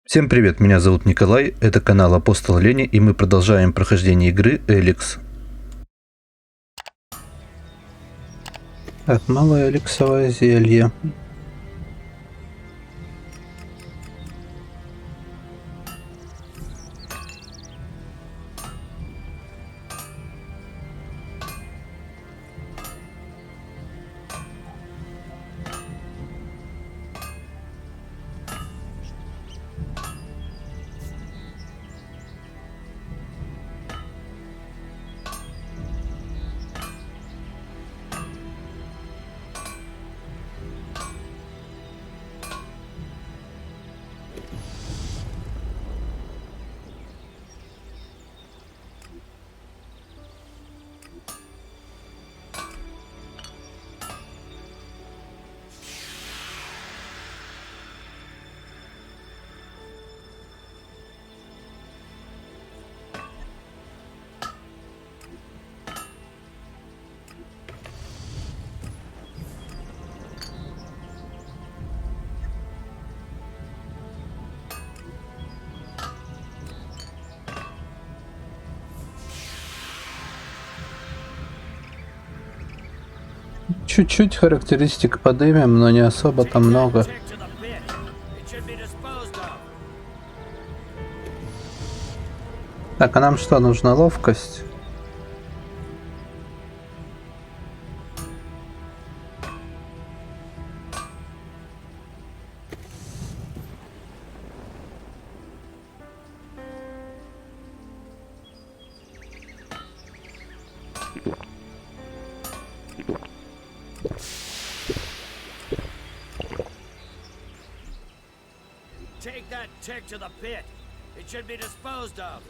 Всем привет, меня зовут Николай, это канал Апостол Лени, и мы продолжаем прохождение игры Elex. Так, малое эликсовое зелье. Чуть-чуть характеристик подымем, но не особо-то много. Так, а нам что, нужна ловкость? Take that tick to the pit. It should be disposed of.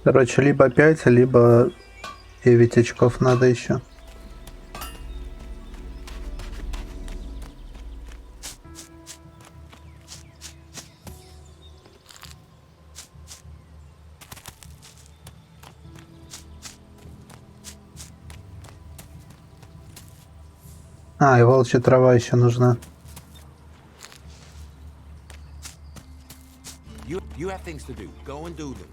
Короче, либо 5, либо 9 очков надо еще. А, и волчья трава еще нужна. You have things to do. Go and do them.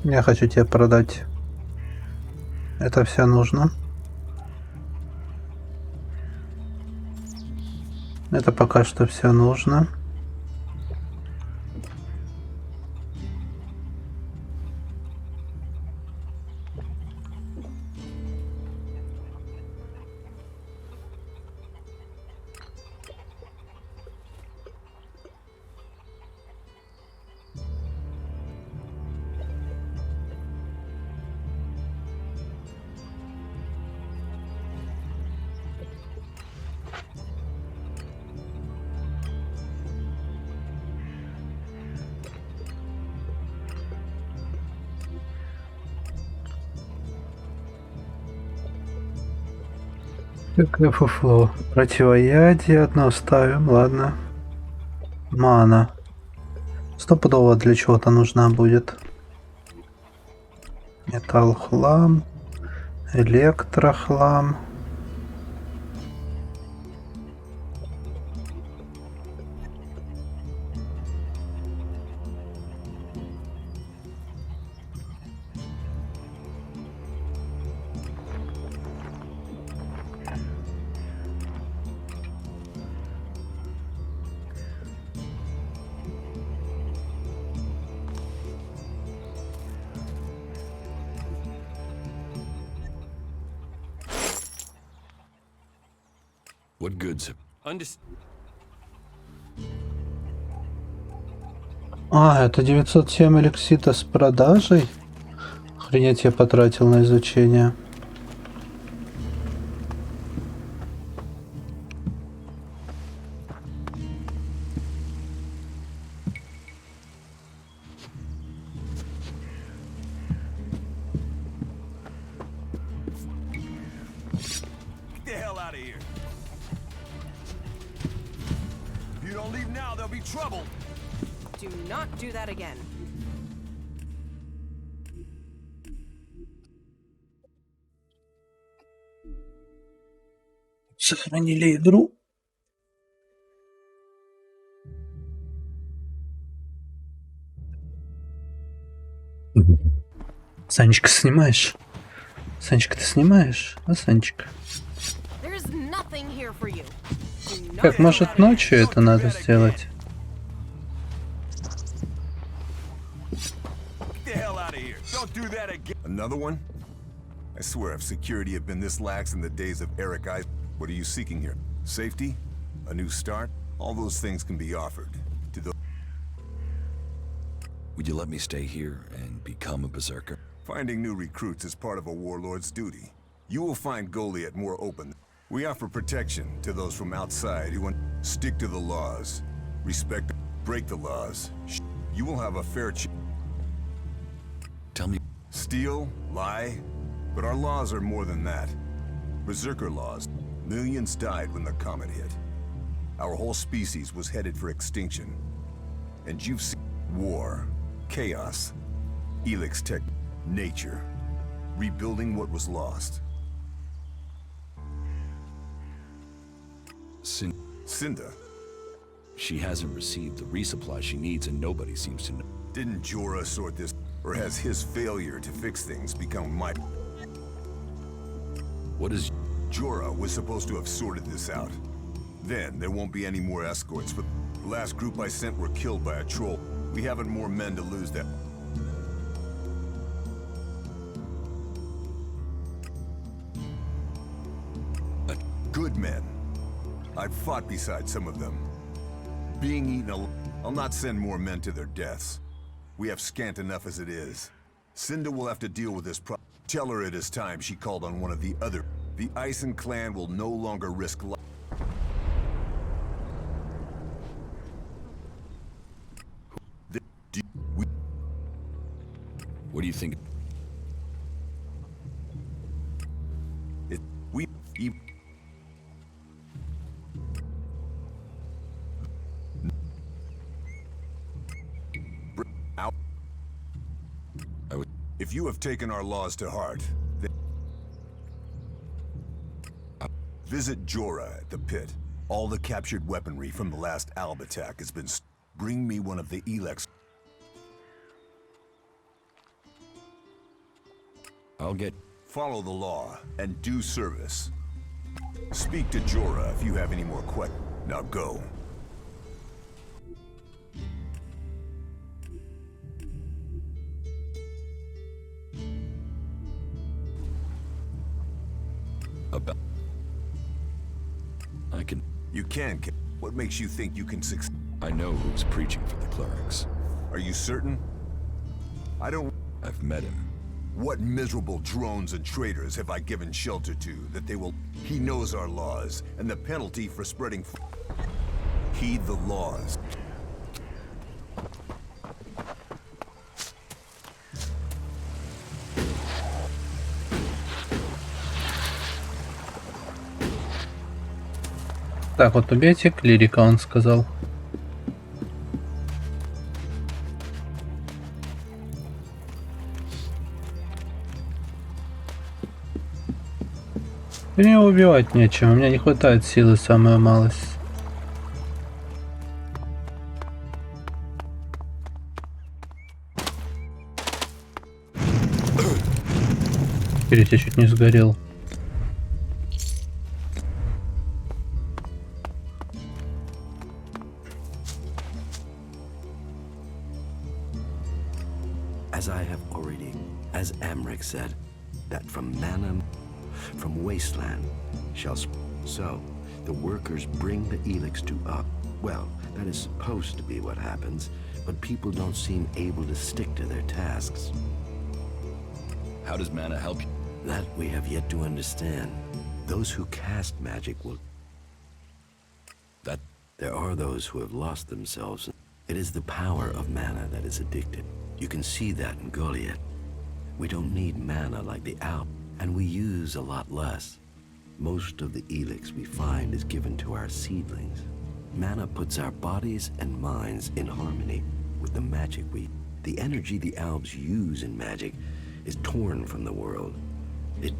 Я хочу тебе продать. Это все нужно. Это пока что все нужно. Какое фуфло. Противоядие одно ставим, ладно. Мана. Стопудово для чего-то нужна будет. Металл хлам. Электрохлам. What goods? А, это 907 эликсита с продажей? Охренеть, я потратил на изучение. there'll be trouble. Do not do that again. Сохранили игру. Санечка, снимаешь? Санечка, ты снимаешь? А, Санечка? There's nothing here for you. Do not Как, go может, out ночью это надо сделать? Get the hell out of here. Don't do that again. Another one? I swear, if security had been this lax in the days of Eric I... What are you seeking here? Safety? A new start? All those things can be offered. To the... Would you let me stay here and become a berserker? Finding new recruits is part of a warlord's duty. You will find Goliath more open. We offer protection to those from outside who want stick to the laws. Respect, break the laws. You will have a fair chance. Tell me. Steal, lie, but our laws are more than that. Berserker laws. Millions died when the comet hit. Our whole species was headed for extinction. And you've seen war, chaos, Elex tech, nature, rebuilding what was lost. Cinda. She hasn't received the resupply she needs and nobody seems to know. Didn't Jorah sort this, or has his failure to fix things become my... What is... Jorah was supposed to have sorted this out. Then there won't be any more escorts, but the last group I sent were killed by a troll. We haven't more men to lose them. Good men. I've fought beside some of them. Being eaten alive, I'll not send more men to their deaths. We have scant enough as it is. Cinda will have to deal with this problem. Tell her it is time she called on one of the other. The Ison clan will no longer risk life. What do you think? If you have taken our laws to heart, then visit Jorah at the pit. All the captured weaponry from the last Alb attack has been... Bring me one of the Elex. I'll get... Follow the law and do service. Speak to Jorah if you have any more questions. Now go. About... I can... You can. What makes you think you can succeed? I know who's preaching for the clerics. Are you certain? I don't... I've met him. What miserable drones and traitors have I given shelter to that they will... He knows our laws and the penalty for spreading... Heed the laws. Так, вот убейте клирика, он сказал. Мне убивать нечем, у меня не хватает силы, самая малость. Теперь я чуть не сгорел. As I have already, as Amric said, that from mana, from wasteland, shall so the workers bring the Elex to up. Well, that is supposed to be what happens, but people don't seem able to stick to their tasks. How does mana help you? That we have yet to understand. Those who cast magic will... That... There are those who have lost themselves. It is the power of mana that is addicted. You can see that in Goliath. We don't need mana like the Alp, and we use a lot less. Most of the Elex we find is given to our seedlings. Mana puts our bodies and minds in harmony with the magic the energy the elves use in magic is torn from the world. It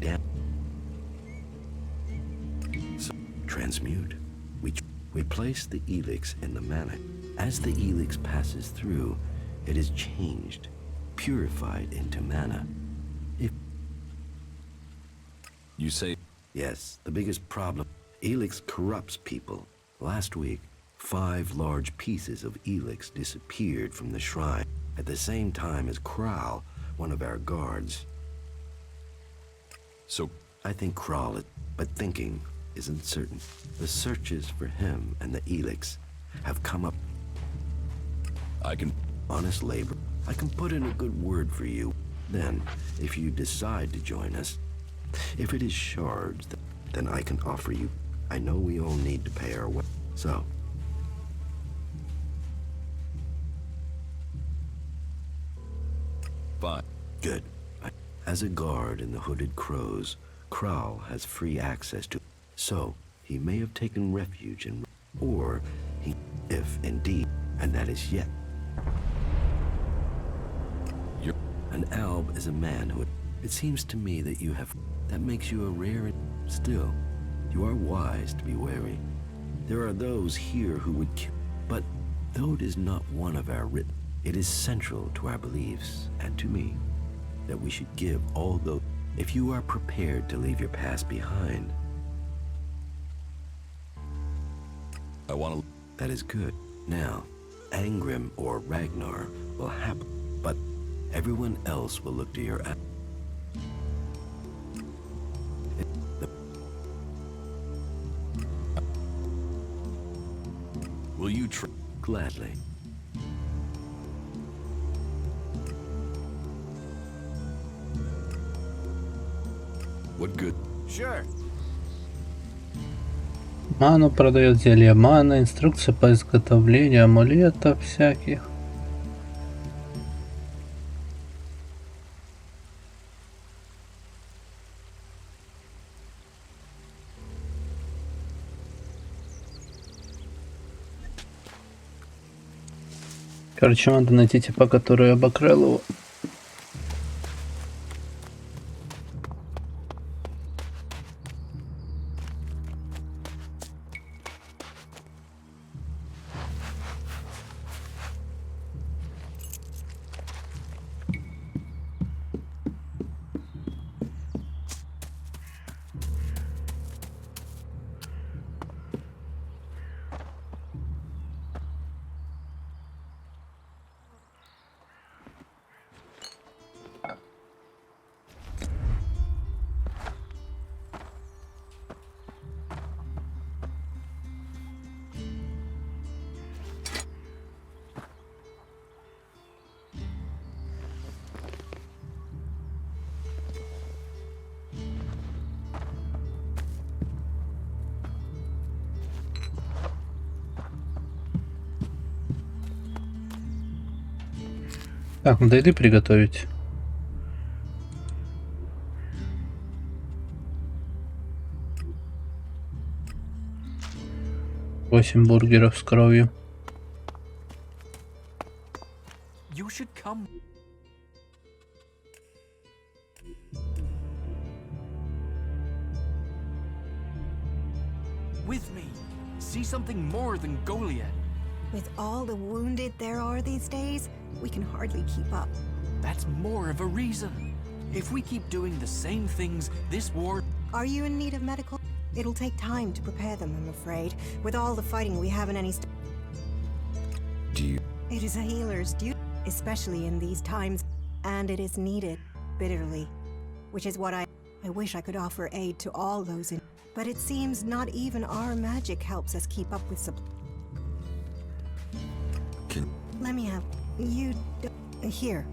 transmute. We place the Elex in the mana. As the Elex passes through, it is changed, purified into mana. If You say... Yes, the biggest problem. Elex corrupts people. Last week, 5 large pieces of Elex disappeared from the shrine at the same time as Kral, one of our guards. So... I think Kral, but thinking isn't certain. The searches for him and the Elex have come up. I can... Honest labor. I can put in a good word for you. Then, if you decide to join us, if it is shards, then I can offer you. I know we all need to pay our way. So. Fine. Good. As a guard in the Hooded Crows, Kral has free access to. So, he may have taken refuge in. Or, he. If indeed. And that is yet. An Alb is a man who... It seems to me that you have... That makes you a rare... Still, you are wise to be wary. There are those here who would kill... But, though it is not one of our written... It is central to our beliefs, and to me, that we should give all those... If you are prepared to leave your past behind... I want to... That is good. Now, Angrim or Ragnar will happen, but everyone else will look to your... Will you try... Gladly. What good? Sure. Ману продает зелье маны, инструкция по изготовлению амулетов всяких. Короче, надо найти типа, который обокрал его. Так, надо еды приготовить. Восемь бургеров с кровью. You should come. With me. See something more than Goliath. With all the wounded there are these days, we can hardly keep up. That's more of a reason. If we keep doing the same things, this war... Are you in need of medical? It'll take time to prepare them, I'm afraid. With all the fighting, we haven't any... Do you... It is a healer's duty, especially in these times, and it is needed bitterly, which is what I wish I could offer aid to all those in... But it seems not even our magic helps us keep up with supply. Let me have... You... Here.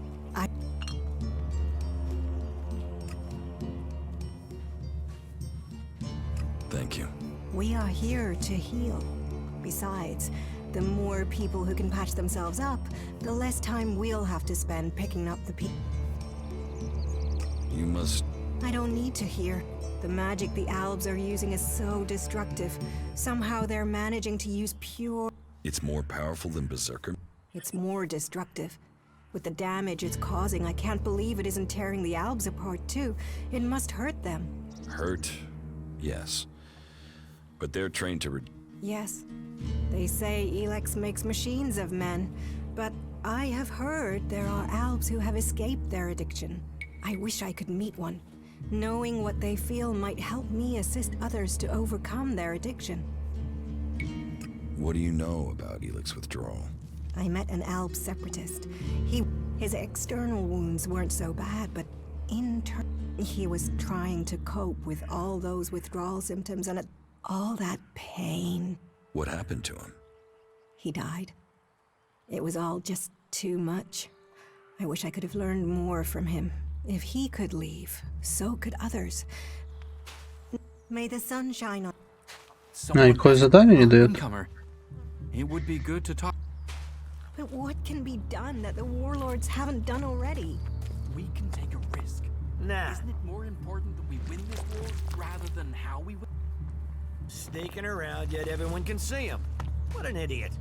Thank you. We are here to heal. Besides, the more people who can patch themselves up, the less time we'll have to spend picking up the people. You must... I don't need to hear. The magic the Albs are using is so destructive. Somehow they're managing to use pure... It's more powerful than Berserker? It's more destructive. With the damage it's causing, I can't believe it isn't tearing the Albs apart too. It must hurt them. Hurt? Yes. But they're trained to Yes. They say Elex makes machines of men, but I have heard there are Albs who have escaped their addiction. I wish I could meet one. Knowing what they feel might help me assist others to overcome their addiction. What do you know about Elex withdrawal? I met an Alb separatist. His external wounds weren't so bad, but he was trying to cope with all those withdrawal symptoms and all that pain. What happened to him? He died. It was all just too much. I wish I could have learned more from him. If he could leave, so could others. May the sun shine on... Никакое задание не дает. It would be good to talk. But what can be done that the warlords haven't done already? We can take a risk. Nah. Isn't it more important that we win this war rather than how we win? Sneaking around, yet everyone can see him. What an idiot.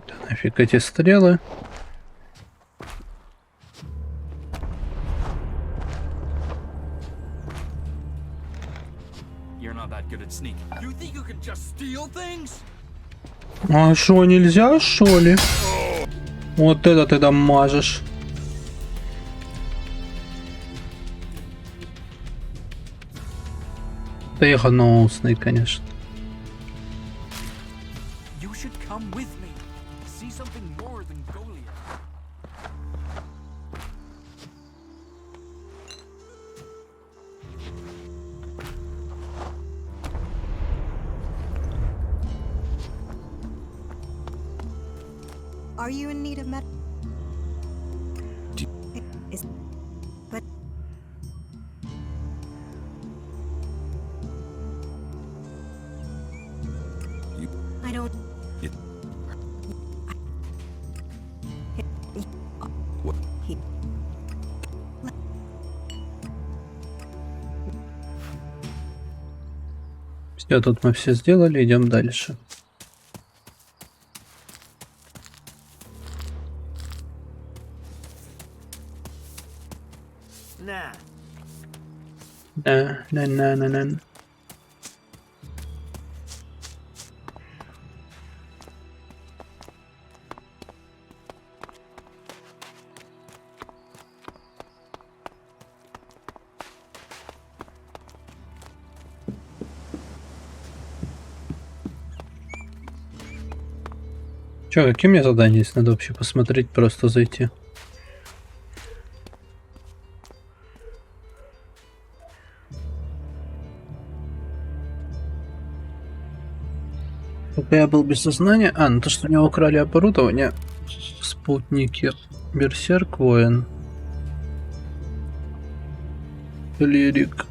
Да нафиг эти стрелы. You're not that good at sneaking. You think you can just steal things? А шо, нельзя, шо ли? Вот это ты там мажешь. Ты гнусный, конечно. You should come with me. See something more than Goliath. Are you in need of med... But... I don't... What? Все, тут мы все сделали, идем дальше. Nah. На. Чё, какие у меня задания есть? Надо вообще посмотреть, просто зайти. Пока я был без сознания... А, ну то, что у него украли оборудование. Спутники. Берсерк, воин. Клирик.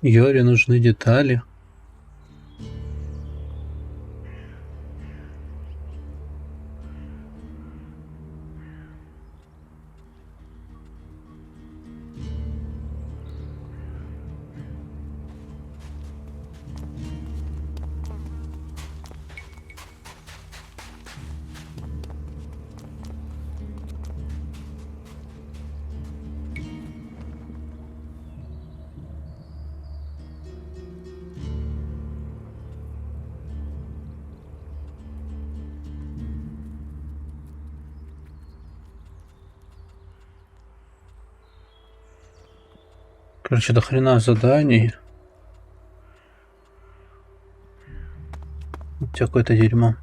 Йоре нужны детали. Короче, до хрена заданий. Какое-то дерьмо.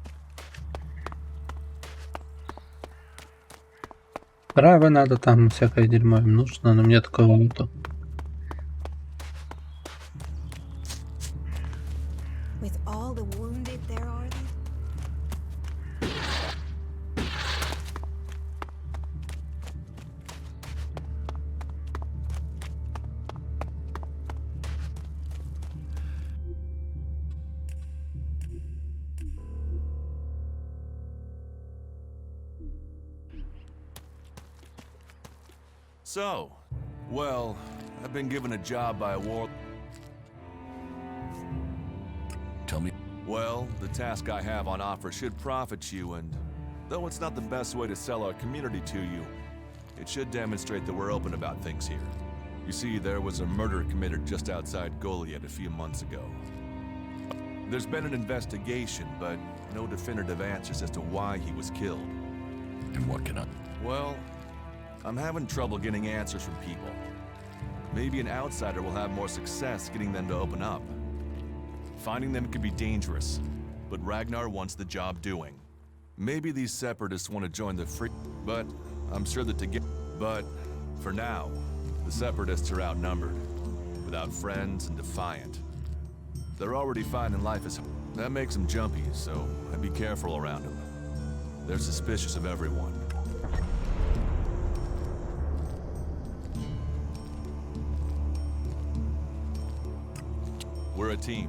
Травы надо, там всякое дерьмо им нужно, но мне такого нету. With all the wounded there are. So, well, I've been given a job by a war... Tell me. Well, the task I have on offer should profit you, and though it's not the best way to sell our community to you, it should demonstrate that we're open about things here. You see, there was a murder committed just outside Goliath a few months ago. There's been an investigation, but no definitive answers as to why he was killed. And what can I... Well, I'm having trouble getting answers from people. Maybe an outsider will have more success getting them to open up. Finding them could be dangerous, but Ragnar wants the job doing. Maybe these separatists want to join the free... But I'm sure that to get... But for now, the separatists are outnumbered, without friends and defiant. They're already finding life as... That makes them jumpy, so I'd be careful around them. They're suspicious of everyone. We're a team.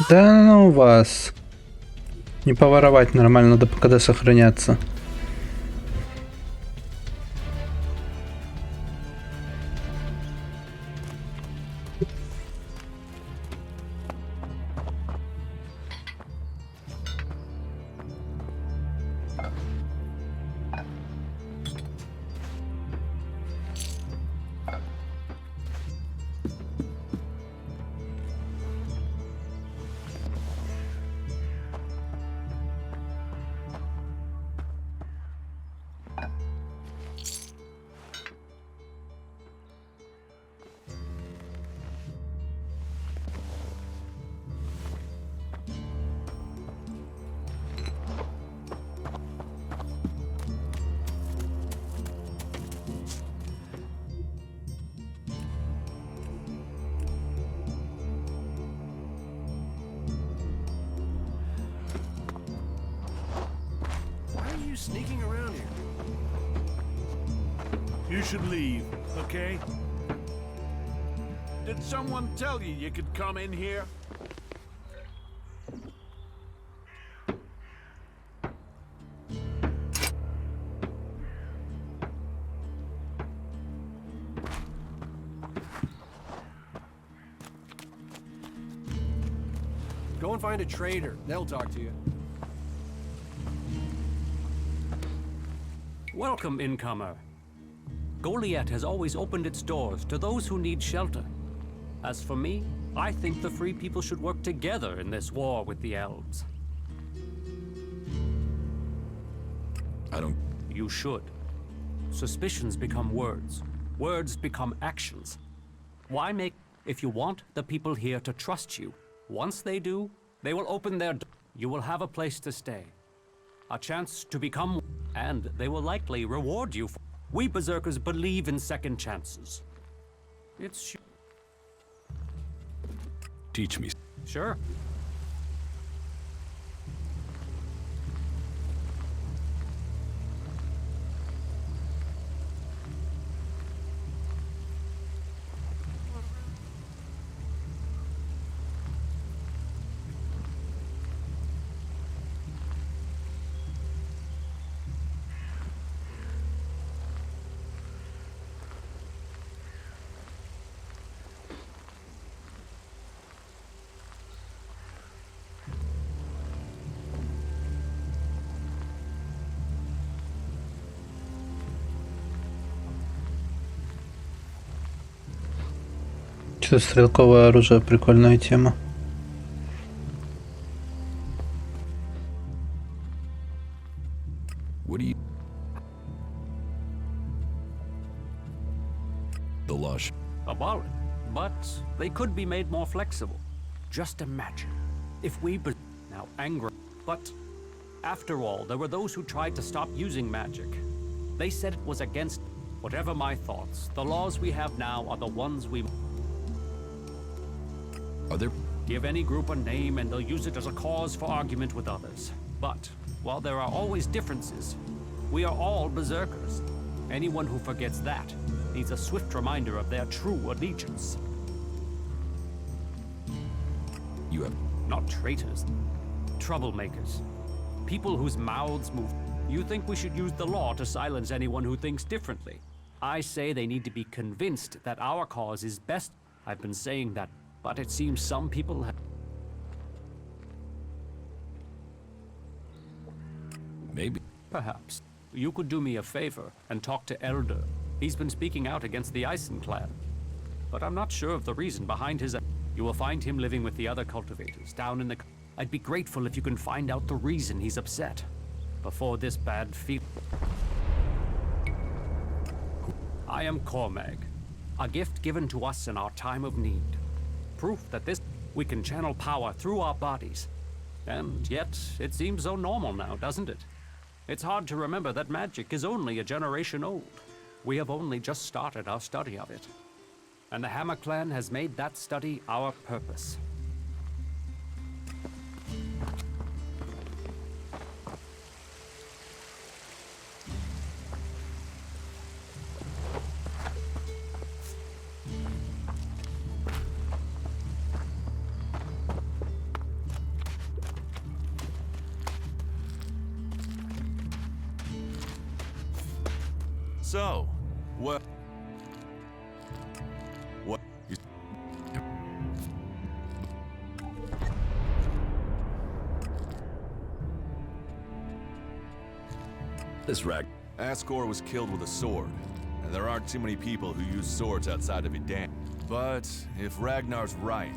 Да ну вас. Не поворовать нормально, надо пока сохраняться. Sneaking around here. You should leave, okay? Did someone tell you you could come in here? Go and find a trader. They'll talk to you. Welcome, incomer. Goliath has always opened its doors to those who need shelter. As for me, I think the free people should work together in this war with the elves. I don't... You should. Suspicions become words. Words become actions. Why make... If you want the people here to trust you, once they do, they will open their... You will have a place to stay. A chance to become... And they will likely reward you for... We Berserkers believe in second chances. It's... Teach me. Sure. Что стрелковое оружие, прикольная тема. What do you... The lush. Abolish. But they could be made more flexible. Just imagine if we now angry. But after all, there were those who tried to stop using magic. They said it was against whatever my thoughts. The laws we have now are the ones we... Are there... Give any group a name and they'll use it as a cause for argument with others. But while there are always differences, we are all berserkers. Anyone who forgets that needs a swift reminder of their true allegiance. You have... Not traitors, troublemakers. People whose mouths move. You think we should use the law to silence anyone who thinks differently? I say they need to be convinced that our cause is best. I've been saying that, but it seems some people have... Maybe. Perhaps. You could do me a favor and talk to Elder. He's been speaking out against the Eisen clan. But I'm not sure of the reason behind his... You will find him living with the other cultivators down in the... I'd be grateful if you can find out the reason he's upset. Before this bad feel... I am Cormag. A gift given to us in our time of need. Proof that this... We can channel power through our bodies. And yet, it seems so normal now, doesn't it? It's hard to remember that magic is only a generation old. We have only just started our study of it. And the Hammer Clan has made that study our purpose. So, what... What... You... This rag... Ascor was killed with a sword, and there aren't too many people who use swords outside of Edan. But if Ragnar's right,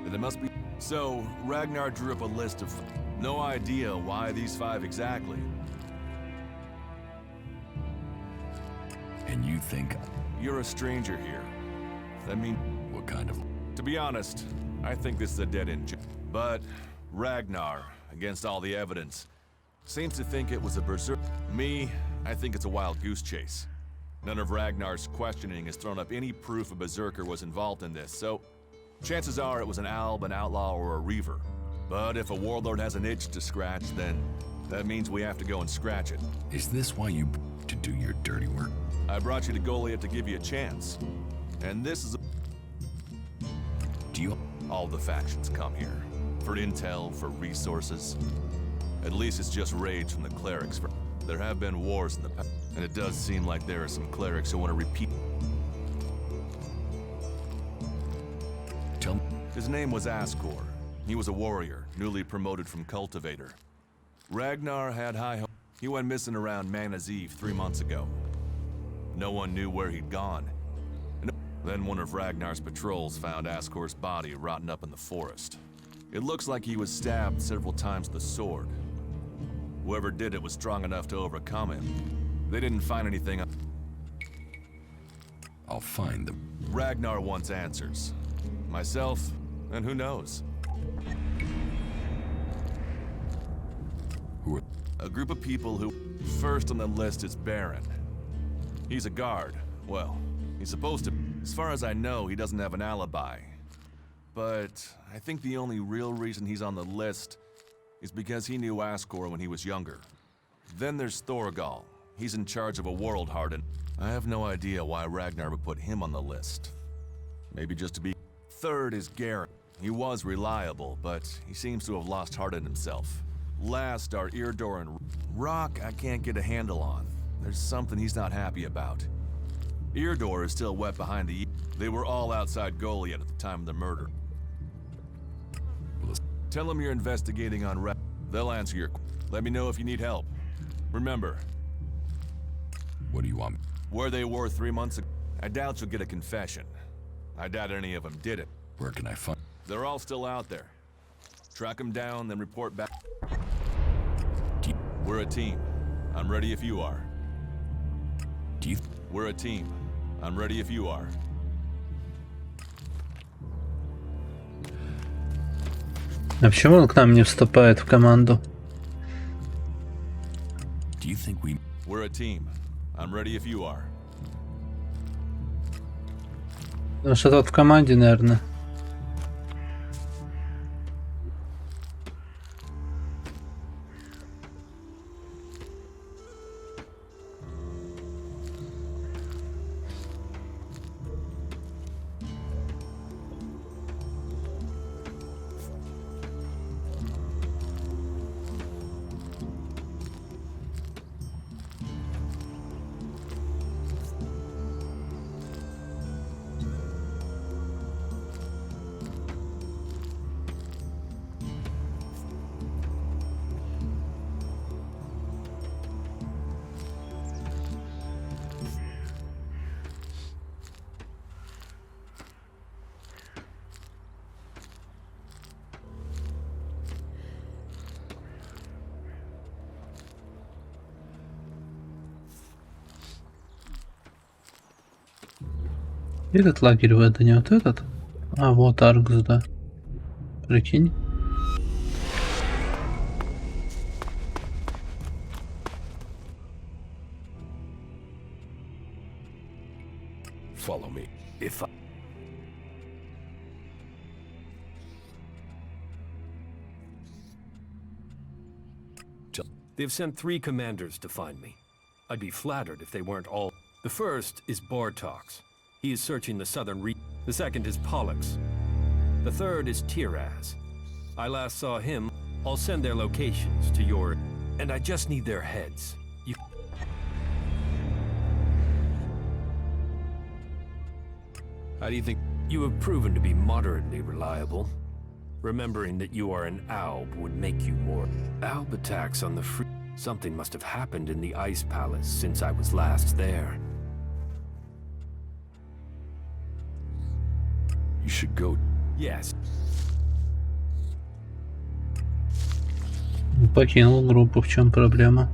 then it must be... So, Ragnar drew up a list of... No idea why these 5 exactly. And you think... You're a stranger here. I mean... What kind of... To be honest, I think this is a dead-end job. But Ragnar, against all the evidence, seems to think it was a berserk... Me, I think it's a wild goose chase. None of Ragnar's questioning has thrown up any proof a berserker was involved in this, so... Chances are it was an alb, an outlaw, or a reaver. But if a warlord has an itch to scratch, then that means we have to go and scratch it. Is this why you to do your dirty work? I brought you to Goliath to give you a chance. And this is... Do you... All the factions come here. For intel, for resources. At least it's just rage from the clerics. There have been wars in the past, and it does seem like there are some clerics who want to repeat... Tell me... His name was Ascor. He was a warrior, newly promoted from cultivator. Ragnar had high hopes. He went missing around Mana's Eve 3 months ago. No one knew where he'd gone. Then one of Ragnar's patrols found Askor's body rotten up in the forest. It looks like he was stabbed several times with a sword. Whoever did it was strong enough to overcome him. They didn't find anything. I'll find them. Ragnar wants answers. Myself, and who knows? Who are... A group of people who... First on the list is Baron. He's a guard. Well, he's supposed to... As far as I know, he doesn't have an alibi. But I think the only real reason he's on the list is because he knew Askor when he was younger. Then there's Thorgal. He's in charge of a world harden. I have no idea why Ragnar would put him on the list. Maybe just to be... Third is Garrett. He was reliable, but he seems to have lost heart in himself. Last are Irdor and Rock. I can't get a handle on. There's something he's not happy about. Irdor is still wet behind the... They were all outside Goliath at the time of the murder. Tell them you're investigating on Rep. They'll answer your... Let me know if you need help. Remember... What do you want? Where they were 3 months ago. I doubt you'll get a confession. I doubt any of them did it. Where can I find... They're all still out there. Track them down, then report back. We're a team. I'm ready if you are. We're a team. I'm ready if you are. А почему он к нам не вступает в команду? Do you think we... We're a team. I'm ready if you are. Потому что тот в команде, наверное. Этот лагерь в это не вот этот? А, вот Аркс, да. Прикинь. Follow me. If I... They've sent 3 commanders to find me. I'd be flattered if they weren't all... The first is Bartox. He is searching the southern region. The second is Pollux. The third is Tiraz. I last saw him. I'll send their locations to your... And I just need their heads. You... How do you think... You have proven to be moderately reliable. Remembering that you are an Alb would make you more... Alb attacks on the free... Something must have happened in the Ice Palace since I was last there. You should go... Yes. Покинул группу, в чем проблема?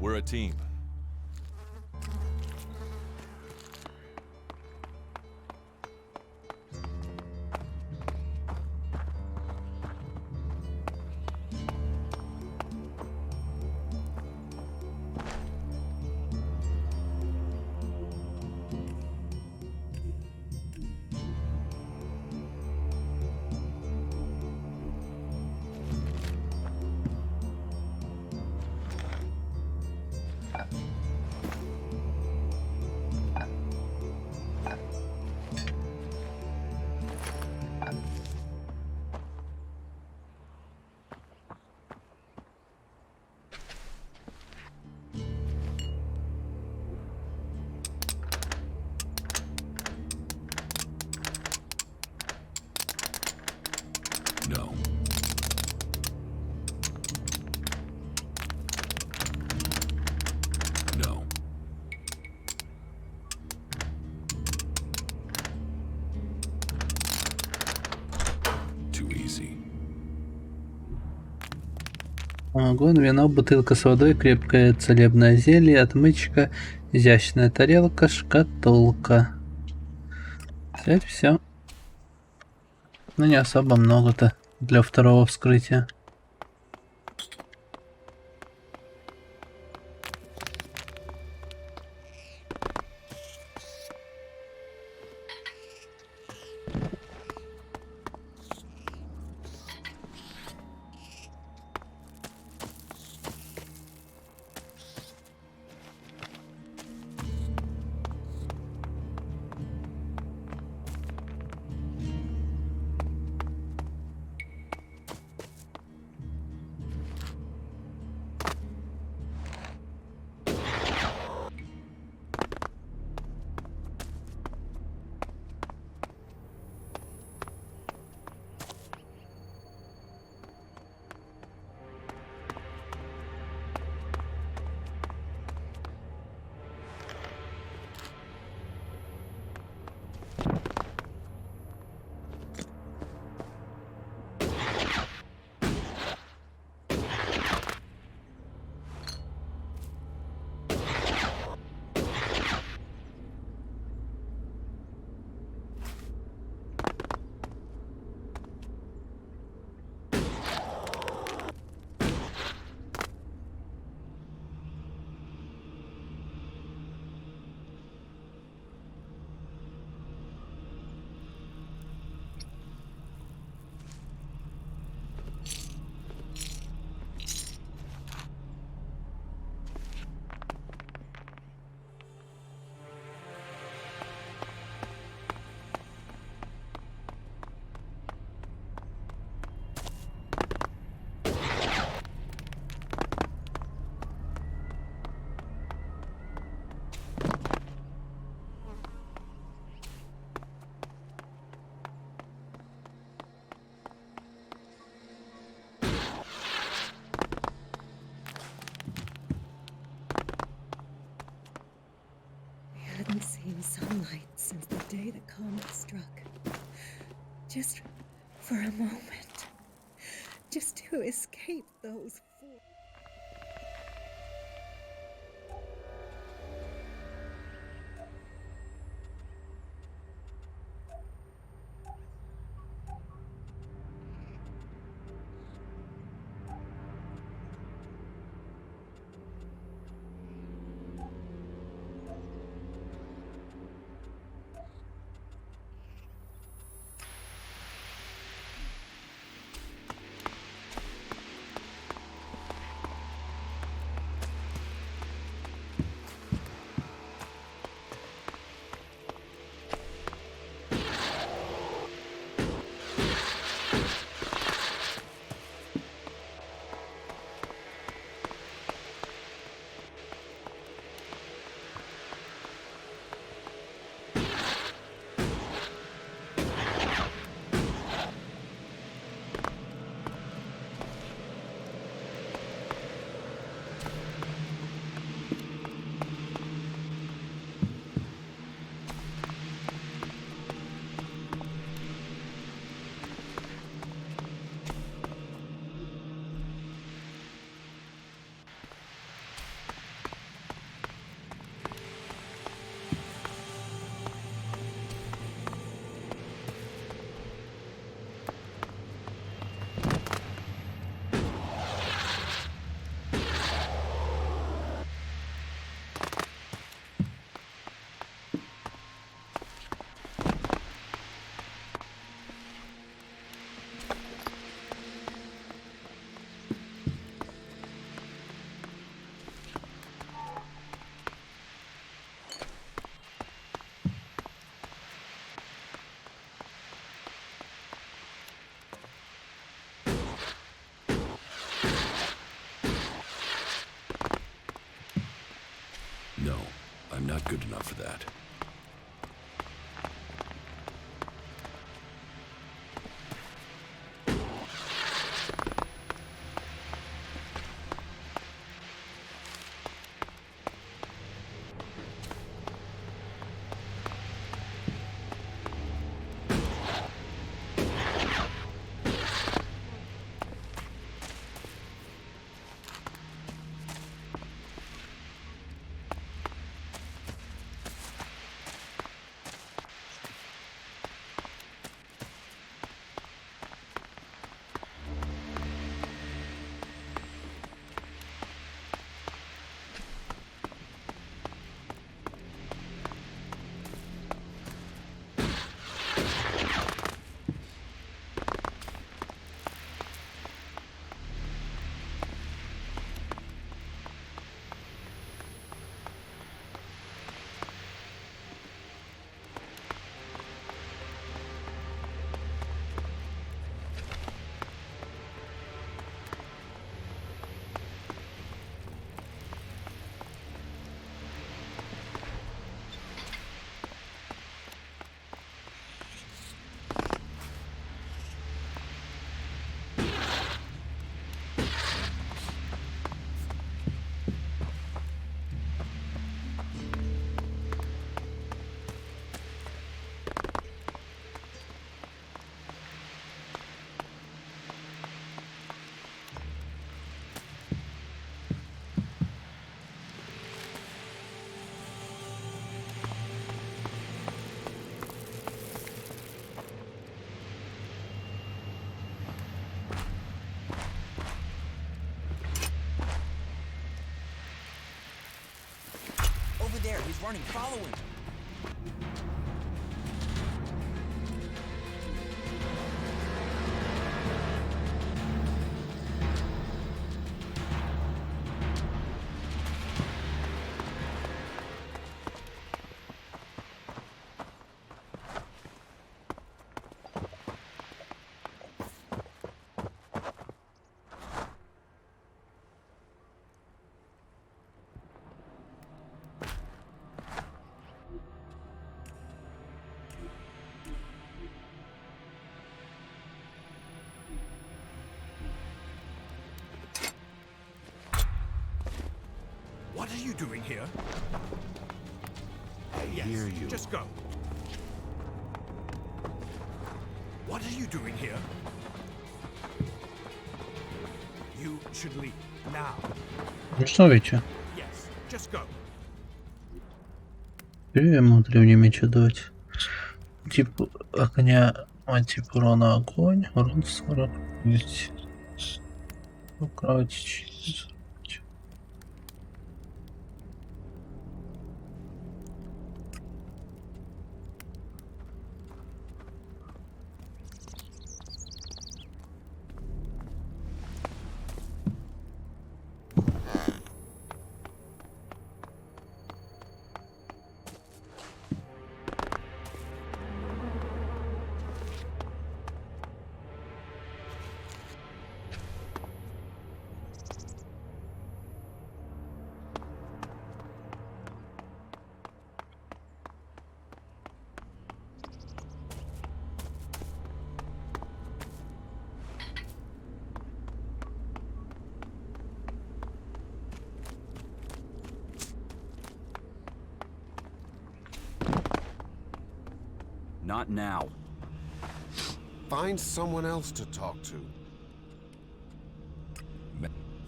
We're a team. Самогон, вино, бутылка с водой, крепкое целебное зелье, отмычка, изящная тарелка, шкатулка. Взять все. Ну, не особо много-то для второго вскрытия. Hadn't seen sunlight since the day the comet struck. Just for a moment. Just to escape those four. No, I'm not good enough for that. he's running. Follow him. What are you doing here? I hear you. Just go. What are you doing here? You should leave now. Ну что, Витя? Yes, just go. Ему древний меч отдавать. Тип огня, тип урона огонь, урон 49. Укротить. Not now. Find someone else to talk to.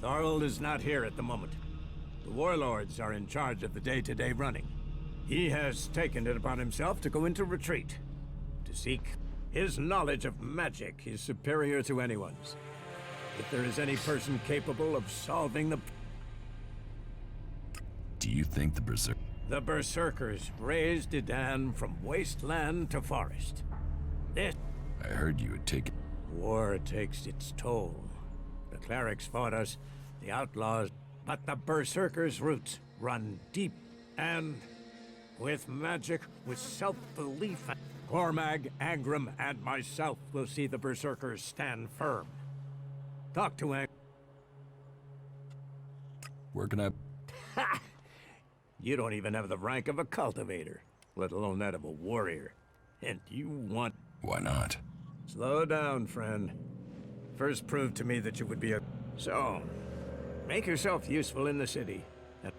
Thorald is not here at the moment. The warlords are in charge of the day-to-day running. He has taken it upon himself to go into retreat, to seek. His knowledge of magic is superior to anyone's. If there is any person capable of solving the... Do you think the Berserk... The Berserkers raised Edan from wasteland to forest. This I heard you had taken... war takes its toll. The clerics fought us, the outlaws, but the Berserkers' roots run deep, and with magic, with self-belief, Cormag, Angram, and myself will see the Berserkers stand firm. Talk to Ang... Where can I... Ha! You don't even have the rank of a cultivator, let alone that of a warrior. And you want... Why not? Slow down, friend. First prove to me that you would be a... So, make yourself useful in the city. And...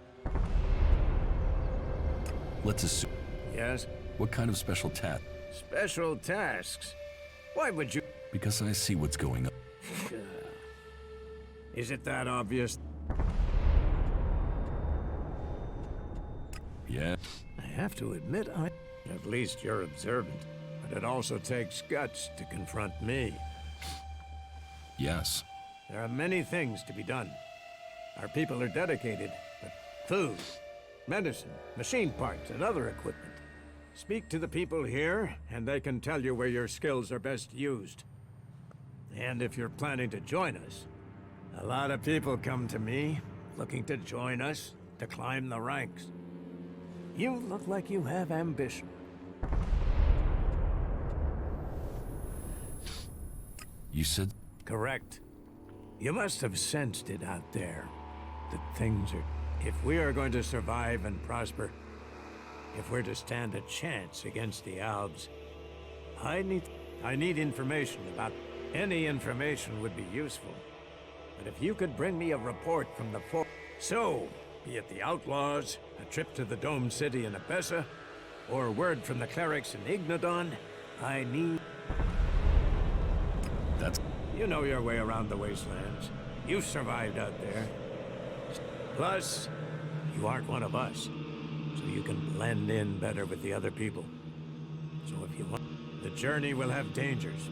Let's assume... Yes? What kind of special task? Special tasks? Why would you... Because I see what's going on. Is it that obvious? Yeah. I have to admit, at least you're observant. But it also takes guts to confront me. Yes. There are many things to be done. Our people are dedicated, but food, medicine, machine parts, and other equipment. Speak to the people here, and they can tell you where your skills are best used. And if you're planning to join us, a lot of people come to me, looking to join us, to climb the ranks. You look like you have ambition. You said... Correct. You must have sensed it out there. That things are... If we are going to survive and prosper, if we're to stand a chance against the Albs, I need information about... Any information would be useful. But if you could bring me a report from the fort... So, be it the Outlaws, a trip to the Dome City in Abessa, or word from the clerics in Ignodon, I need... That's... You know your way around the wastelands. You survived out there. Plus, you aren't one of us, so you can blend in better with the other people. So if you want... The journey will have dangers,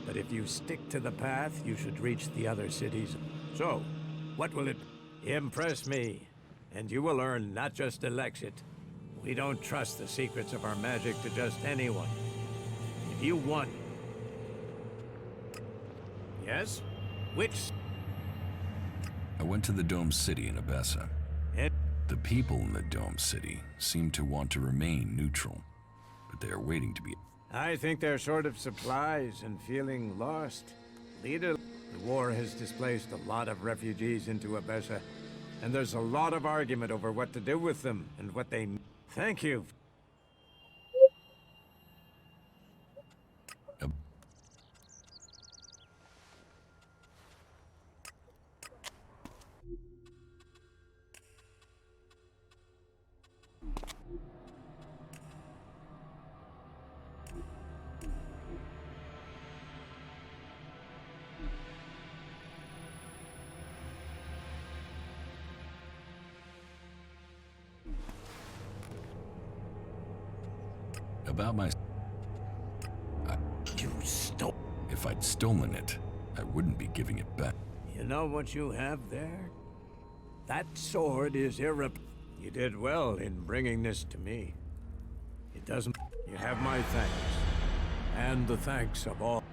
but if you stick to the path, you should reach the other cities. So, what will it... Impress me, and you will earn not just Elexit, We don't trust the secrets of our magic to just anyone. If you want... Yes? Which... I went to the Dome City in Abessa. The people in the Dome City seem to want to remain neutral, but they are waiting to be... I think they're short of supplies and feeling lost. Leader, the war has displaced a lot of refugees into Abessa, and there's a lot of argument over what to do with them and what they... Thank you. About my... You stole... If I'd stolen it, I wouldn't be giving it back. You know what you have there? That sword is You did well in bringing this to me. It doesn't... You have my thanks. And the thanks of all...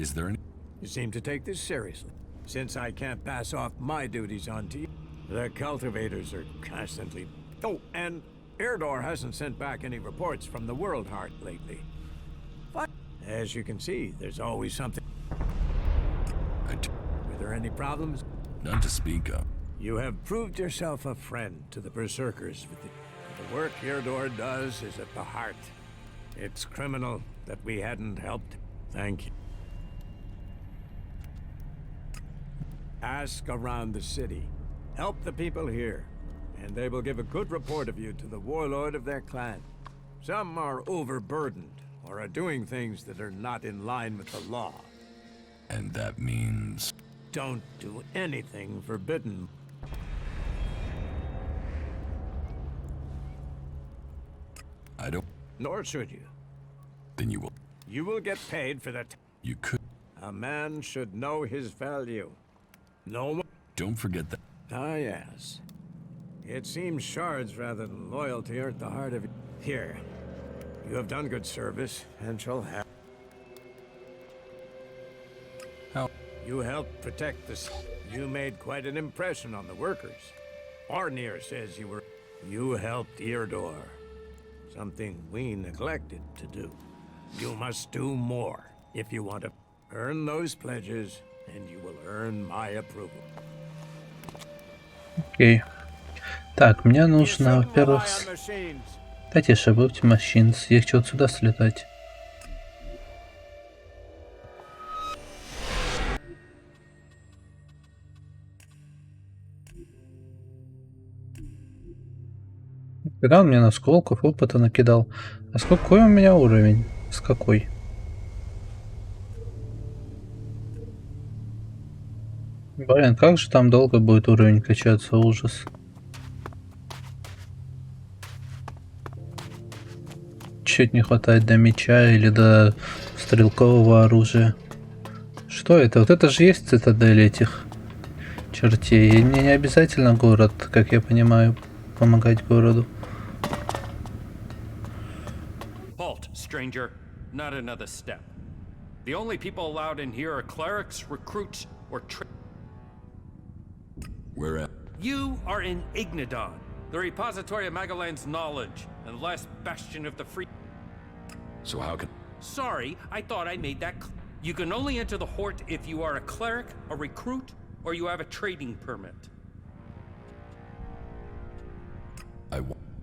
Is there any... You seem to take this seriously. Since I can't pass off my duties onto you, the cultivators are constantly... Oh, and Erdor hasn't sent back any reports from the World Heart lately. But, as you can see, there's always something... Were there any problems? None to speak of. You have proved yourself a friend to the Berserkers. The work Erdor does is at the heart. It's criminal that we hadn't helped. Thank you. Ask around the city. Help the people here, and they will give a good report of you to the warlord of their clan. Some are overburdened, or are doing things that are not in line with the law. And that means... Don't do anything forbidden. I don't... Nor should you. Then you will... You will get paid for that. You could... A man should know his value. No one... Don't forget that... Ah, yes. It seems shards rather than loyalty are at the heart of it. Here. You have done good service, and shall have... How? You helped protect the... You made quite an impression on the workers. Arnir says you were... You helped Erdor. Something we neglected to do. You must do more if you want to earn those pledges, and you will earn my approval. Окей. Так, мне нужно, во-первых... Дайте шабуть machines. Я хочу вот сюда слетать. Когда он мне насколков опыта накидал? А с какой у меня уровень? С какой? Блин, как же там долго будет уровень качаться, ужас. Чуть не хватает до меча или до стрелкового оружия. Что это? Вот это же есть цитадель этих чертей. И мне не обязательно город, как я понимаю, помогать городу. Halt, stranger. Not another step. The only people allowed in here are clerics, recruits, or Where at? You are in Ignadon, the repository of Magalan's knowledge, and the last bastion of the free... So how can... Sorry, I thought I made that clear. You can only enter the Hort if you are a cleric, a recruit, or you have a trading permit.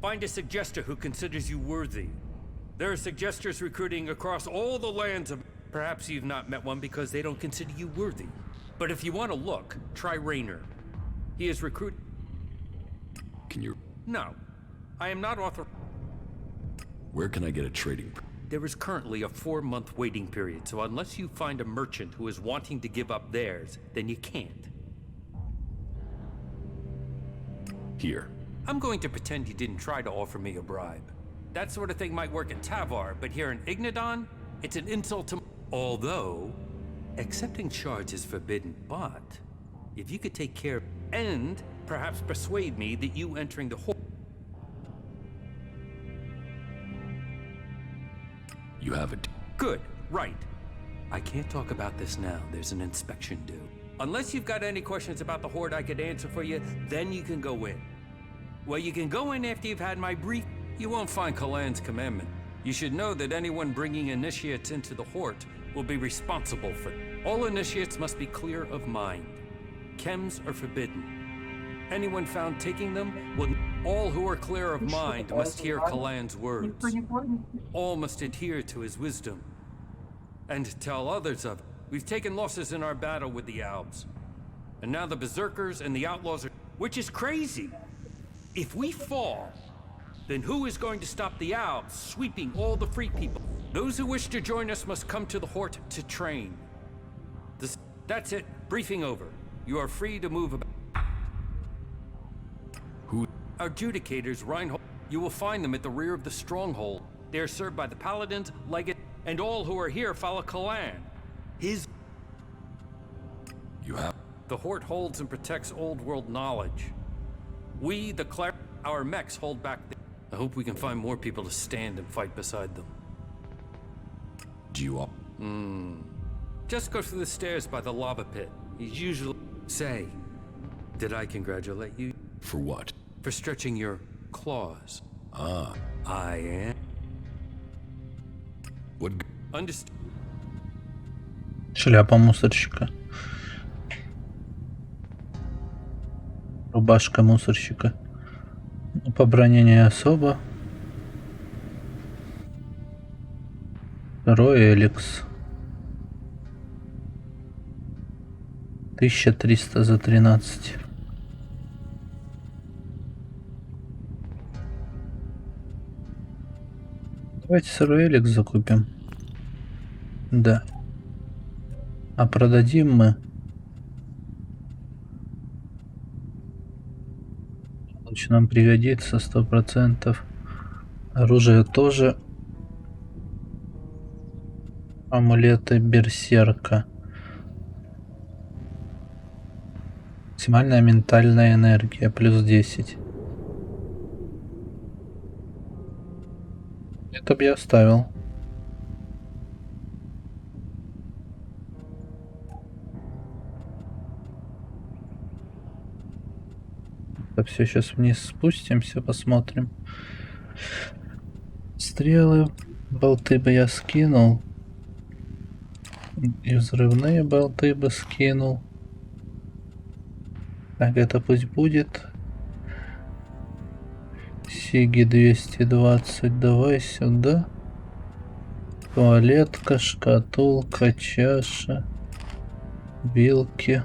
Find a suggester who considers you worthy. There are suggesters recruiting across all the lands of... Perhaps you've not met one because they don't consider you worthy. But if you want to look, try Raynor. He is recruiting... Can you... No. I am not author... Where can I get a trading... There is currently a 4-month waiting period, so unless you find a merchant who is wanting to give up theirs, then you can't. Here. I'm going to pretend you didn't try to offer me a bribe. That sort of thing might work in Tavar, but here in Ignadon, it's an insult to... Although, accepting charge is forbidden, but if you could take care and perhaps persuade me that you entering the Horde... You have it. Good, right. I can't talk about this now. There's an inspection due. Unless you've got any questions about the Horde I could answer for you, then you can go in. Well, you can go in after you've had my brief. You won't find Kalan's commandment. You should know that anyone bringing initiates into the Horde will be responsible for it. All initiates must be clear of mind. Chems are forbidden. Anyone found taking them will... All who are clear of mind must hear Kalan's words. All must adhere to his wisdom. And tell others of it. We've taken losses in our battle with the Albs. And now the Berserkers and the Outlaws are... Which is crazy! If we fall, then who is going to stop the Albs sweeping all the free people? Those who wish to join us must come to the Hort to train. That's it. Briefing over. You are free to move about. Who? Our adjudicators, Reinhold. You will find them at the rear of the stronghold. They are served by the Paladins, Legate, and all who are here follow Kalan. His... You have... The Hort holds and protects old world knowledge. We, the cleric, our mechs hold back the... I hope we can find more people to stand and fight beside them. Do you all... Just go through the stairs by the lava pit. He's usually... Say, did I congratulate you? For what? For stretching your claws. Ah. I am. What... Understood. Шляпа мусорщика. Рубашка мусорщика. По броне не особо. Второй Элекс. 1300 за 13. Давайте второй Элекс закупим. Да. А продадим мы. Лучше нам пригодится 100%. Оружие тоже. Амулеты берсерка. Максимальная ментальная энергия плюс 10. Это бы я оставил. Это все, сейчас вниз спустимся, посмотрим. Стрелы, болты бы я скинул. И взрывные болты бы скинул. Так, это пусть будет. Сиги 220, давай сюда. Туалетка, шкатулка, чаша, вилки,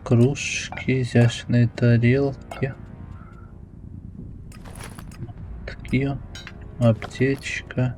кружки, изящные тарелки, такие, аптечка.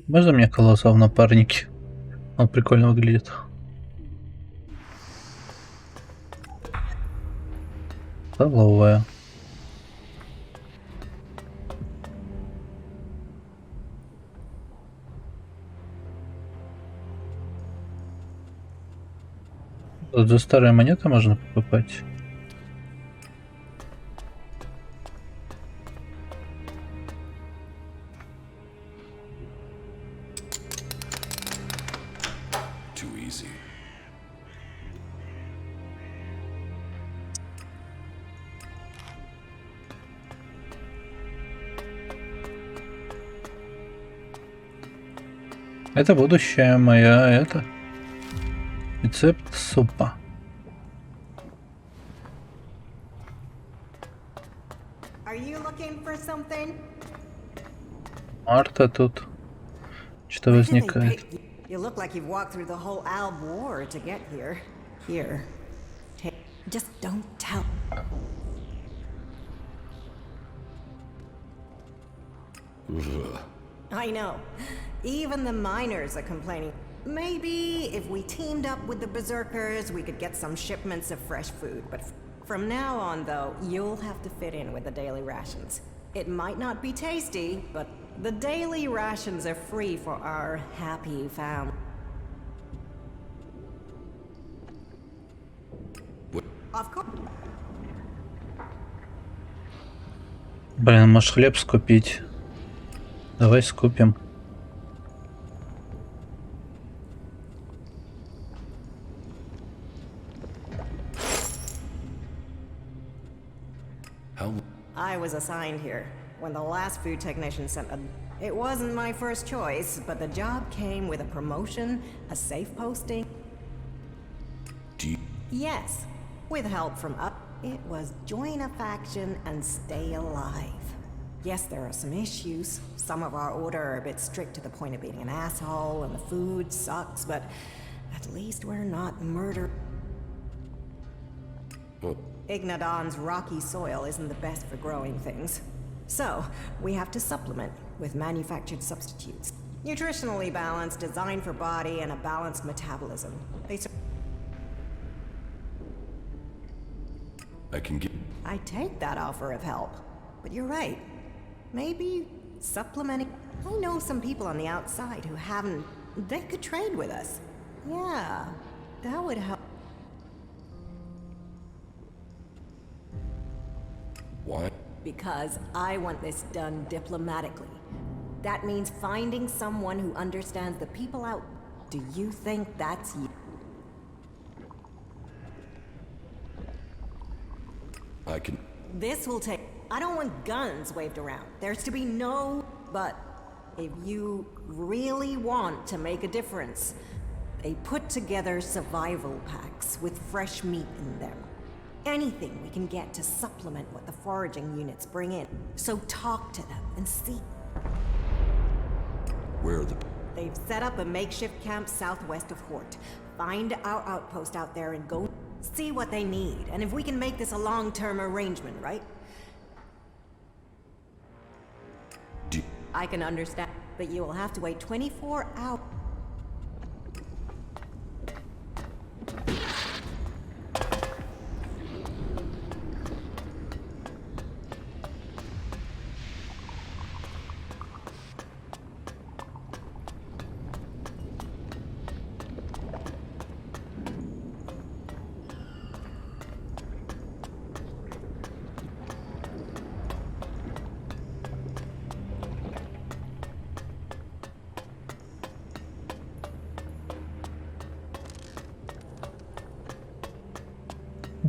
Можно мне колоса в напарнике? Он прикольно выглядит. Столовая. Тут за старые монеты можно покупать. Too easy. Это будущее моя, это рецепт супа. Are you looking for something? Марта тут что Why did they возникает. pick you? You look like you've walked through the whole Alb War to get here. Here. Just don't tell. I know. Even the miners are complaining. Maybe if we teamed up with the Berserkers, we could get some shipments of fresh food. But from now on, though, you'll have to fit in with the daily rations. It might not be tasty, but the daily rations are free for our happy family. Of course. Блин, может хлеб скупить? Давай скупим. I was assigned here when the last food technician sent a... It wasn't my first choice, but the job came with a promotion, a safe posting. Yes, with help from up. It was join a faction and stay alive. Yes, there are some issues. Some of our order are a bit strict to the point of being an asshole, and the food sucks, but at least we're not murder. Ignadon's rocky soil isn't the best for growing things. So, we have to supplement with manufactured substitutes. Nutritionally balanced, designed for body and a balanced metabolism. I can get... I take that offer of help. But you're right. Maybe supplementing... I know some people on the outside who haven't... They could trade with us. Yeah, that would help. Why? Because I want this done diplomatically. That means finding someone who understands the people out. Do you think that's you? I can... This will take... I don't want guns waved around. There's to be no... But if you really want to make a difference, they put together survival packs with fresh meat in them. Anything we can get to supplement what the foraging units bring in. So talk to them and see. Where are the... They've set up a makeshift camp southwest of Hort. Find our outpost out there and go see what they need. And if we can make this a long-term arrangement, right? I can understand, but you will have to wait 24 hours.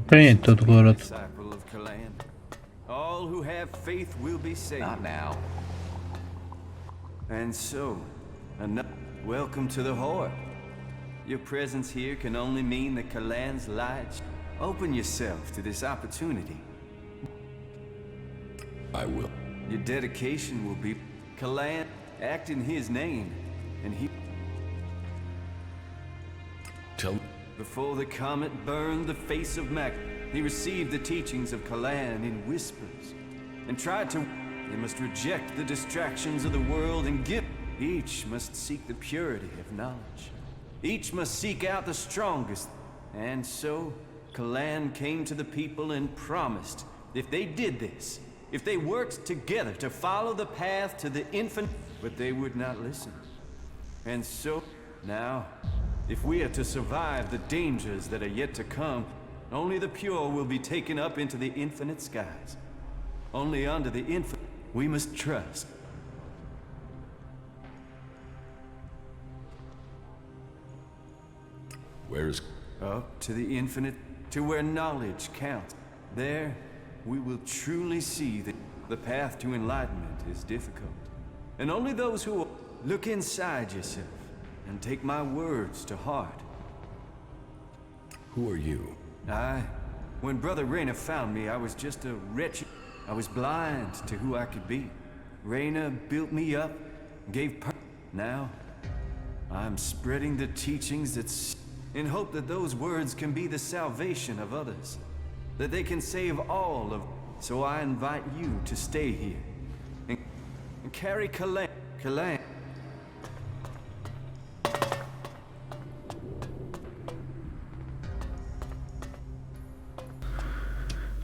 Принять тот город. All who have faith will be saved. Not now. And so, welcome to the Horde. Your presence here can only mean that Kalan's light. Open yourself to this opportunity. I will. Your dedication will be Kalan. Act in his name, and he... Tell me. Before the comet burned the face of Mac, he received the teachings of Kalan in whispers, and tried to... They must reject the distractions of the world and give... Each must seek the purity of knowledge. Each must seek out the strongest. And so, Kalan came to the people and promised, if they did this, if they worked together to follow the path to the infinite... But they would not listen. And so, now, If we are to survive the dangers that are yet to come, only the pure will be taken up into the infinite skies. Only under the infinite we must trust. Where's... Up to the infinite, to where knowledge counts. There, we will truly see that the path to enlightenment is difficult. And only those who look inside yourself and take my words to heart. Who are you? When Brother Rayner found me, I was just a wretched... I was blind to who I could be. Rayner built me up, gave Now, I'm spreading the teachings that... in hope that those words can be the salvation of others. That they can save all of... So I invite you to stay here. And carry Kalan.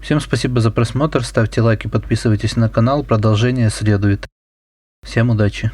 Всем спасибо за просмотр, ставьте лайки, подписывайтесь на канал, продолжение следует. Всем удачи!